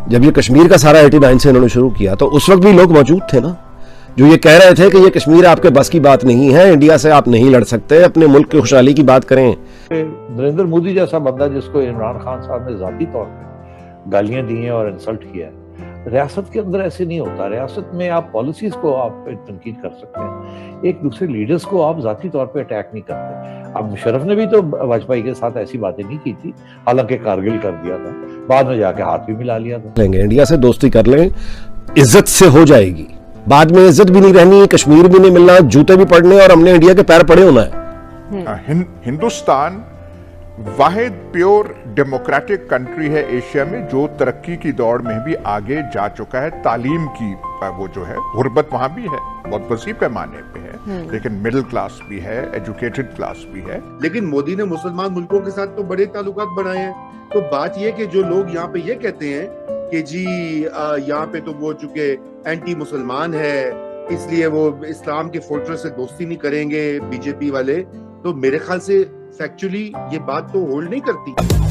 जब ये कश्मीर का सारा 89 से इन्होंने शुरू किया तो उस वक्त भी लोग मौजूद थे ना, जो ये कह रहे थे कि ये कश्मीर आपके बस की बात नहीं है, इंडिया से आप नहीं लड़ सकते, अपने मुल्क की खुशहाली की बात करें। नरेंद्र मोदी जैसा बंदा जिसको इमरान खान साहब ने जाती तौर पे गालियां दी हैं और इंसल्ट किया है, रियासत के अंदर ऐसे नहीं होता। रियासत में आप पॉलिसीज को आप तनकीद कर सकते हैं, एक दूसरे लीडर्स को आप जाती तौर पे अटैक नहीं करते। अब मुशर्रफ ने भी तो वाजपेयी के साथ ऐसी बातें नहीं की थी, हालांकि कारगिल कर दिया था, बाद में जाके हाथ भी मिला लिया था। लेंगे इंडिया से दोस्ती कर लें, इज्जत से हो जाएगी, बाद में इज्जत भी नहीं रहनी, कश्मीर भी नहीं मिलना, जूते भी पड़ने और हमने इंडिया के पैर पड़े होना है। हिंदुस्तान वाहिद प्योर डेमोक्रेटिक कंट्री है एशिया में जो तरक्की की दौड़ में भी आगे जा चुका है। तालीम की वो जो है गुर्बत वहां भी है, बहुत वसी पैमाने पे है, लेकिन मिडिल क्लास भी है, एजुकेटेड क्लास भी है। लेकिन मोदी ने मुसलमान मुल्कों के साथ तो बड़े ताल्लुकात बनाए हैं। तो बात यह कि जो लोग यहाँ पे ये कहते हैं कि जी यहाँ पे तो वो चूंकि एंटी मुसलमान है इसलिए वो इस्लाम के फोर्ट्रेस से दोस्ती नहीं करेंगे बीजेपी वाले, तो मेरे ख्याल से फैक्चुअली ये बात तो होल्ड नहीं करती।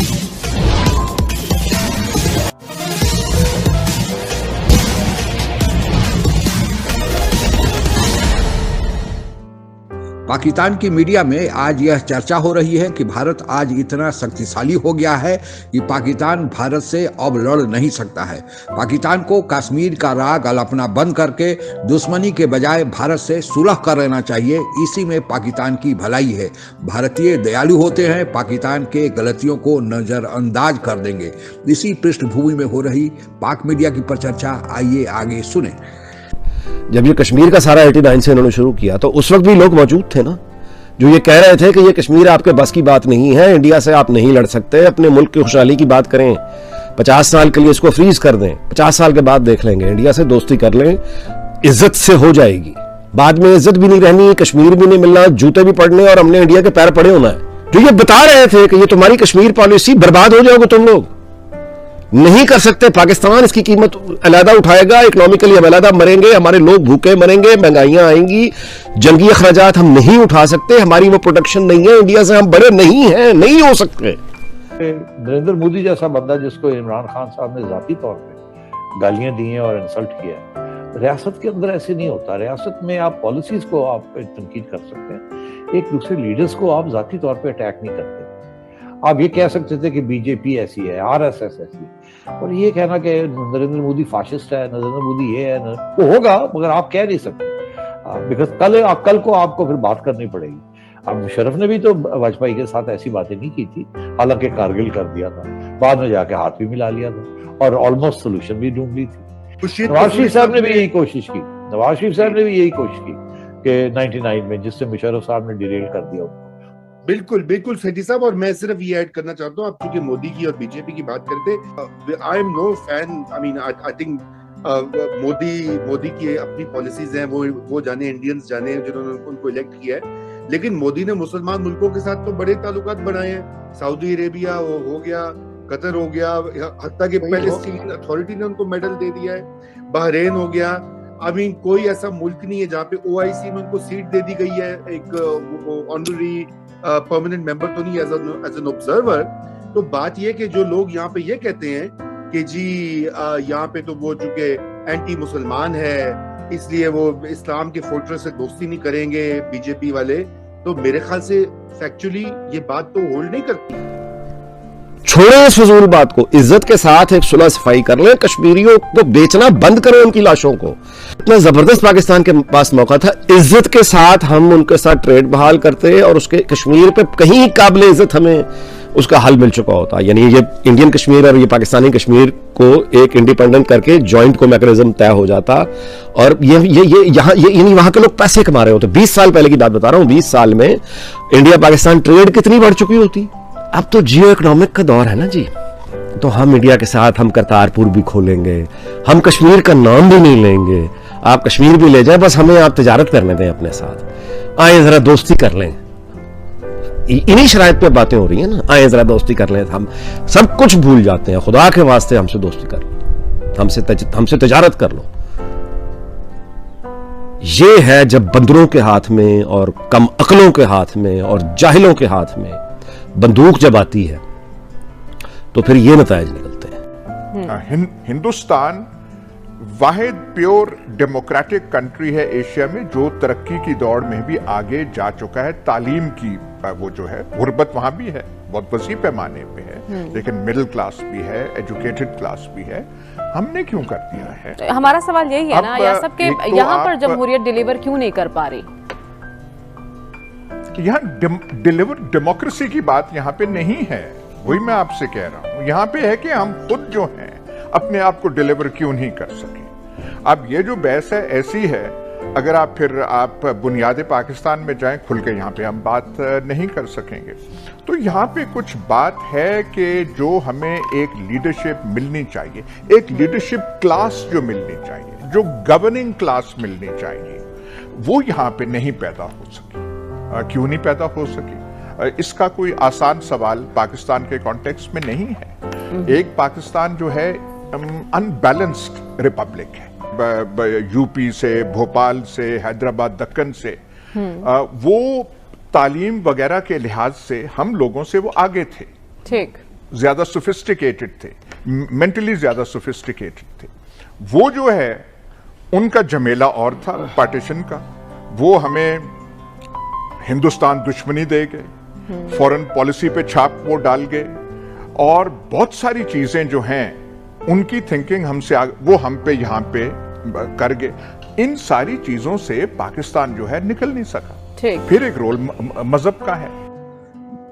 पाकिस्तान की मीडिया में आज यह चर्चा हो रही है कि भारत आज इतना शक्तिशाली हो गया है कि पाकिस्तान भारत से अब लड़ नहीं सकता है। पाकिस्तान को कश्मीर का राग अलापना बंद करके दुश्मनी के बजाय भारत से सुलह कर लेना चाहिए, इसी में पाकिस्तान की भलाई है। भारतीय दयालु होते हैं, पाकिस्तान के गलतियों को नजरअंदाज कर देंगे। इसी पृष्ठभूमि में हो रही पाक मीडिया की परिचर्चा आइए आगे सुने। जब ये कश्मीर का सारा 89 से इन्होंने शुरू किया तो उस वक्त भी लोग मौजूद थे ना, जो ये कह रहे थे कि ये कश्मीर आपके बस की बात नहीं है, इंडिया से आप नहीं लड़ सकते, अपने मुल्क की खुशहाली की बात करें, 50 साल के लिए इसको फ्रीज कर दें, 50 साल के बाद देख लेंगे, इंडिया से दोस्ती कर लें, इज्जत से हो जाएगी, बाद में इज्जत भी नहीं रहनी, कश्मीर भी नहीं मिलना, जूते भी पड़ने और हमने इंडिया के पैर पड़े होना है। जो ये बता रहे थे कि ये तुम्हारी कश्मीर पॉलिसी, बर्बाद हो जाओगे तुम लोग, नहीं कर सकते, पाकिस्तान इसकी कीमत अलहदा उठाएगा, इकोनॉमिकली हम अलहदा मरेंगे, हमारे लोग भूखे मरेंगे, महंगाइयां आएंगी, जंगी अखराजात हम नहीं उठा सकते, हमारी वो प्रोडक्शन नहीं है, इंडिया से हम बड़े नहीं हैं, नहीं हो सकते। नरेंद्र मोदी जैसा बंदा जिसको इमरान खान साहब ने जाती तौर पे गालियां दी हैं और इंसल्ट किया है, रियासत के अंदर ऐसे नहीं होता। रियासत में आप पॉलिसीज को आप तनकीद कर सकते हैं, एक दूसरे लीडर्स को आप जाती तौर पे अटैक नहीं करते। आप ये कह सकते थे कि बीजेपी ऐसी है, आरएसएस ऐसी है, और ये कहना कि नरेंद्र मोदी फाशिस्ट है, नरेंद्र मोदी ये है, वो होगा मगर आप कह नहीं सकते, बिकॉज कल को आपको फिर बात करनी पड़ेगी। अब मुशर्रफ ने भी तो वाजपेयी के साथ ऐसी बातें नहीं की थी, हालांकि कारगिल कर दिया था, बाद में जाके हाथ भी मिला लिया था और ऑलमोस्ट सोल्यूशन भी ढूंढ ली थी। नवाज शरीफ साहब ने भी यही कोशिश की, नवाज शरीफ साहब ने भी यही कोशिश की कि 99 में, जिससे मुशर्रफ साहब ने डिरेल कर दिया। बिल्कुल बिल्कुल सैदी साहब, और मैं सिर्फ ये ऐड करना चाहता हूँ, आप चूंकि मोदी की और बीजेपी की बात करते, I am no fan, I mean I think Modi की अपनी पॉलिसीज हैं, वो जाने, इंडियंस जाने जिन्होंने उनको इलेक्ट किया है, लेकिन मोदी ने मुसलमान मुल्कों के साथ तो बड़े ताल्लुकात बनाए हैं। सऊदी अरेबिया हो गया, कतर हो गया, हत्ता कि पैलेस्टीन अथॉरिटी ने उनको मेडल दे दिया है, बहरीन हो गया। आई मीन कोई ऐसा मुल्क नहीं है जहाँ पे OIC में उनको सीट दे दी गई है, एक ऑनररी परमानेंट मेंबर तो नहीं, एज एन ऑब्जर्वर। तो बात यह कि जो लोग यहाँ पे ये कहते हैं कि जी यहाँ पे तो वो चूंकि एंटी मुसलमान है इसलिए वो इस्लाम के फोर्ट्रेस से दोस्ती नहीं करेंगे बीजेपी वाले, तो मेरे ख्याल से फैक्चुअली ये बात तो होल्ड नहीं करती। छोड़ो इस फजूल बात को, इज्जत के साथ एक सुलह सफाई कर ले, कश्मीरियों को बेचना बंद करो, उनकी लाशों को। इतना जबरदस्त पाकिस्तान के पास मौका था, इज्जत के साथ हम उनके साथ ट्रेड बहाल करते और उसके कश्मीर पे कहीं काबिल इज्जत हमें उसका हल मिल चुका होता। यानी ये इंडियन कश्मीर और ये पाकिस्तानी कश्मीर को एक इंडिपेंडेंट करके जॉइंट को मैकेनिज्म तय हो जाता, और ये वहां के लोग पैसे कमा रहे होते। 20 साल पहले की बात बता रहा हूं, 20 साल में इंडिया पाकिस्तान ट्रेड कितनी बढ़ चुकी होती। अब तो जियो इकोनॉमिक का दौर है ना जी, तो हम इंडिया के साथ हम करतारपुर भी खोलेंगे, हम कश्मीर का नाम भी नहीं लेंगे, आप कश्मीर भी ले जाए, बस हमें आप तिजारत करने दें अपने साथ, आए जरा दोस्ती कर लें। इन्हीं शराइत पे बातें हो रही है ना, आए जरा दोस्ती कर लें, हम सब कुछ भूल जाते हैं, खुदा के वास्ते हमसे दोस्ती कर लो, हमसे तिजारत कर लो। ये है जब बंदरों के हाथ में और कम अकलों के हाथ में और जाहिलों के हाथ में बंदूक जब आती है तो फिर ये नतायज निकलते हैं। हिंदुस्तान वाहिद प्योर डेमोक्रेटिक कंट्री है एशिया में जो तरक्की की दौड़ में भी आगे जा चुका है। तालीम की वो जो है गुर्बत वहां भी है, बहुत वसी पैमाने पे है, लेकिन मिडिल क्लास भी है, एजुकेटेड क्लास भी है। हमने क्यों कर दिया है? तो हमारा सवाल यही है ना, या सबके तो यहाँ पर जमहूरियत डिलीवर क्यों नहीं कर पा रही? यहाँ डेमोक्रेसी की बात यहाँ पे नहीं है, वही मैं आपसे कह रहा हूं। यहाँ पे है कि हम खुद जो हैं अपने आप को डिलीवर क्यों नहीं कर सके। अब ये जो बहस है ऐसी है, अगर आप बुनियाद पाकिस्तान में जाएं, खुल के यहाँ पे हम बात नहीं कर सकेंगे। तो यहाँ पे कुछ बात है कि जो हमें एक लीडरशिप मिलनी चाहिए, एक लीडरशिप क्लास जो मिलनी चाहिए, जो गवर्निंग क्लास मिलनी चाहिए, वो यहाँ पे नहीं पैदा हो सकी। क्यों नहीं पैदा हो सकी? इसका कोई आसान सवाल पाकिस्तान के कॉन्टेक्स्ट में नहीं है। एक पाकिस्तान जो है अनबैलेंस्ड रिपब्लिक है, यूपी से, भोपाल से, हैदराबाद, दक्कन से, वो तालीम वगैरह के लिहाज से हम लोगों से वो आगे थे, ठीक, ज्यादा सोफिस्टिकेटेड थे, मेंटली ज्यादा सोफिस्टिकेटेड थे। वो जो है उनका झमेला और था पार्टीशन का। वो हमें हिंदुस्तान दुश्मनी दे गए, फॉरेन पॉलिसी पे छाप वो डाल गए, और बहुत सारी चीजें जो हैं उनकी थिंकिंग हमसे वो हम पे यहाँ पे कर गए। इन सारी चीजों से पाकिस्तान जो है निकल नहीं सका। ठीक। फिर एक रोल मजहब का है।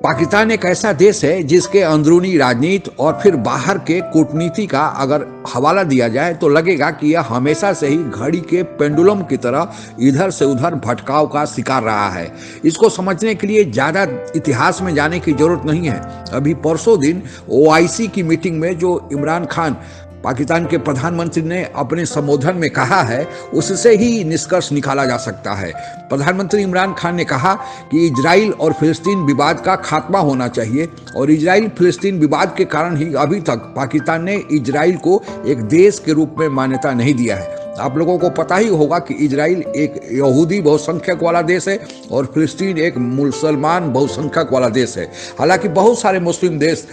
पाकिस्तान एक ऐसा देश है जिसके अंदरूनी राजनीति और फिर बाहर के कूटनीति का अगर हवाला दिया जाए तो लगेगा कि यह हमेशा से ही घड़ी के पेंडुलम की तरह इधर से उधर भटकाव का शिकार रहा है। इसको समझने के लिए ज्यादा इतिहास में जाने की जरूरत नहीं है। अभी परसों दिन OIC की मीटिंग में जो इमरान खान पाकिस्तान के प्रधानमंत्री ने अपने संबोधन में कहा है, उससे ही निष्कर्ष निकाला जा सकता है। प्रधानमंत्री इमरान खान ने कहा कि इजराइल और फिलिस्तीन विवाद का खात्मा होना चाहिए, और इजराइल फिलिस्तीन विवाद के कारण ही अभी तक पाकिस्तान ने इजराइल को एक देश के रूप में मान्यता नहीं दिया है। आप लोगों को पता ही होगा कि इजराइल एक यहूदी बहुसंख्यक वाला देश है और फिलिस्तीन एक मुसलमान बहुसंख्यक वाला देश है। हालांकि बहुत सारे मुस्लिम देश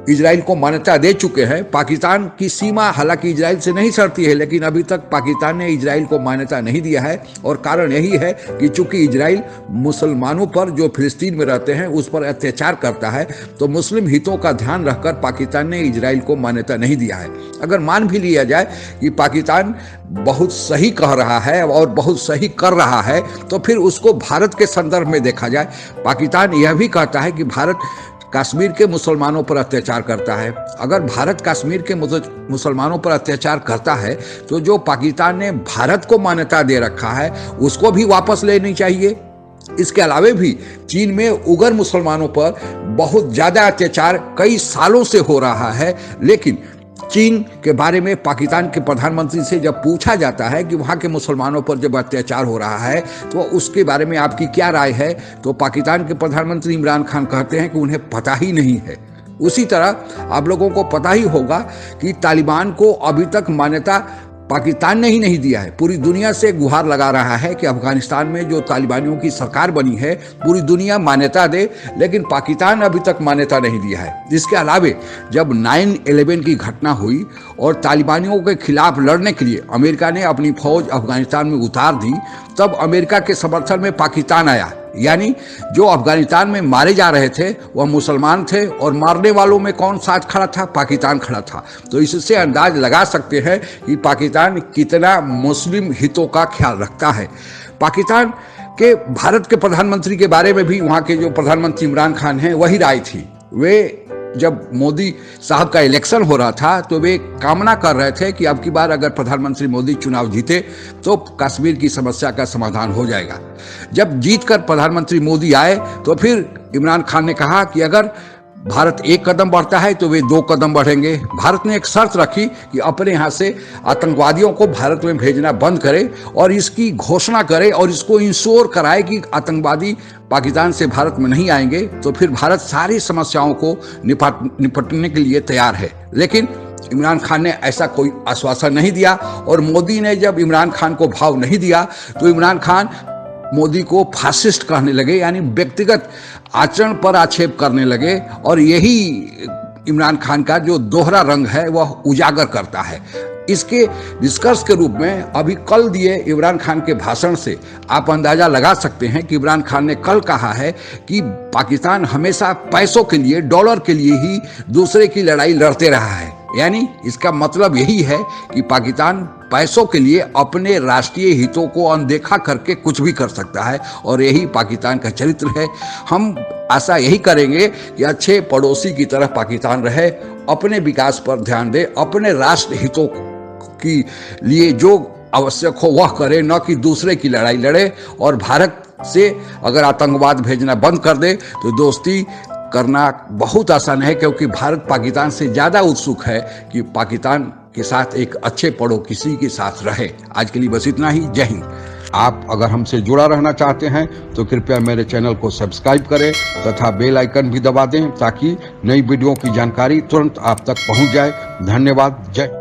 इजराइल को मान्यता दे चुके हैं। पाकिस्तान की सीमा हालांकि इजराइल से नहीं सटती है, लेकिन अभी तक पाकिस्तान ने इजराइल को मान्यता नहीं दिया है। और कारण यही है कि चूंकि इजराइल मुसलमानों पर जो फिलिस्तीन में रहते हैं उस पर अत्याचार करता है, तो मुस्लिम हितों का ध्यान रखकर पाकिस्तान ने इजराइल को मान्यता नहीं दिया है। अगर मान भी लिया जाए कि पाकिस्तान बहुत सही कह रहा है और बहुत सही कर रहा है, तो फिर उसको भारत के संदर्भ में देखा जाए। पाकिस्तान यह भी कहता है कि भारत कश्मीर के मुसलमानों पर अत्याचार करता है। अगर भारत कश्मीर के मुसलमानों पर अत्याचार करता है तो जो पाकिस्तान ने भारत को मान्यता दे रखा है उसको भी वापस लेनी चाहिए। इसके अलावे भी चीन में उगर मुसलमानों पर बहुत ज्यादा अत्याचार कई सालों से हो रहा है, लेकिन चीन के बारे में पाकिस्तान के प्रधानमंत्री से जब पूछा जाता है कि वहाँ के मुसलमानों पर जब अत्याचार हो रहा है तो उसके बारे में आपकी क्या राय है, तो पाकिस्तान के प्रधानमंत्री इमरान खान कहते हैं कि उन्हें पता ही नहीं है। उसी तरह आप लोगों को पता ही होगा कि तालिबान को अभी तक मान्यता पाकिस्तान ने ही नहीं दिया है। पूरी दुनिया से गुहार लगा रहा है कि अफगानिस्तान में जो तालिबानियों की सरकार बनी है पूरी दुनिया मान्यता दे, लेकिन पाकिस्तान अभी तक मान्यता नहीं दिया है। इसके अलावे जब 9/11 की घटना हुई और तालिबानियों के खिलाफ लड़ने के लिए अमेरिका ने अपनी फौज अफगानिस्तान में उतार दी, तब अमेरिका के समर्थन में पाकिस्तान आया। यानी जो अफगानिस्तान में मारे जा रहे थे वह मुसलमान थे और मारने वालों में कौन साथ खड़ा था? पाकिस्तान खड़ा था। तो इससे अंदाज लगा सकते हैं कि पाकिस्तान कितना मुस्लिम हितों का ख्याल रखता है। पाकिस्तान के भारत के प्रधानमंत्री के बारे में भी वहाँ के जो प्रधानमंत्री इमरान खान हैं वही राय थी। वे जब मोदी साहब का इलेक्शन हो रहा था तो वे कामना कर रहे थे कि अब की बार अगर प्रधानमंत्री मोदी चुनाव जीते तो कश्मीर की समस्या का समाधान हो जाएगा। जब जीतकर प्रधानमंत्री मोदी आए तो फिर इमरान खान ने कहा कि अगर भारत 1 कदम बढ़ता है तो वे 2 कदम बढ़ेंगे। भारत ने एक शर्त रखी कि अपने यहाँ से आतंकवादियों को भारत में भेजना बंद करे और इसकी घोषणा करे और इसको इंश्योर कराए कि आतंकवादी पाकिस्तान से भारत में नहीं आएंगे, तो फिर भारत सारी समस्याओं को निपटने के लिए तैयार है। लेकिन इमरान खान ने ऐसा कोई आश्वासन नहीं दिया और मोदी ने जब इमरान खान को भाव नहीं दिया तो इमरान खान मोदी को फासिस्ट कहने लगे, यानी व्यक्तिगत आचरण पर आक्षेप करने लगे। और यही इमरान खान का जो दोहरा रंग है वह उजागर करता है। इसके निष्कर्ष के रूप में अभी कल दिए इमरान खान के भाषण से आप अंदाजा लगा सकते हैं कि इमरान खान ने कल कहा है कि पाकिस्तान हमेशा पैसों के लिए, डॉलर के लिए ही दूसरे की लड़ाई लड़ते रहा है। यानी इसका मतलब यही है कि पाकिस्तान पैसों के लिए अपने राष्ट्रीय हितों को अनदेखा करके कुछ भी कर सकता है, और यही पाकिस्तान का चरित्र है। हम आशा यही करेंगे कि अच्छे पड़ोसी की तरह पाकिस्तान रहे, अपने विकास पर ध्यान दे, अपने राष्ट्र हितों के लिए जो आवश्यक हो वह करे, न कि दूसरे की लड़ाई लड़े। और भारत से अगर आतंकवाद भेजना बंद कर दे तो दोस्ती करना बहुत आसान है, क्योंकि भारत पाकिस्तान से ज़्यादा उत्सुक है कि पाकिस्तान के साथ एक अच्छे पड़ोसी के साथ रहे। आज के लिए बस इतना ही। जय हिंद। आप अगर हमसे जुड़ा रहना चाहते हैं तो कृपया मेरे चैनल को सब्सक्राइब करें तथा बेल आइकन भी दबा दें, ताकि नई वीडियो की जानकारी तुरंत आप तक पहुंच जाए। धन्यवाद। जय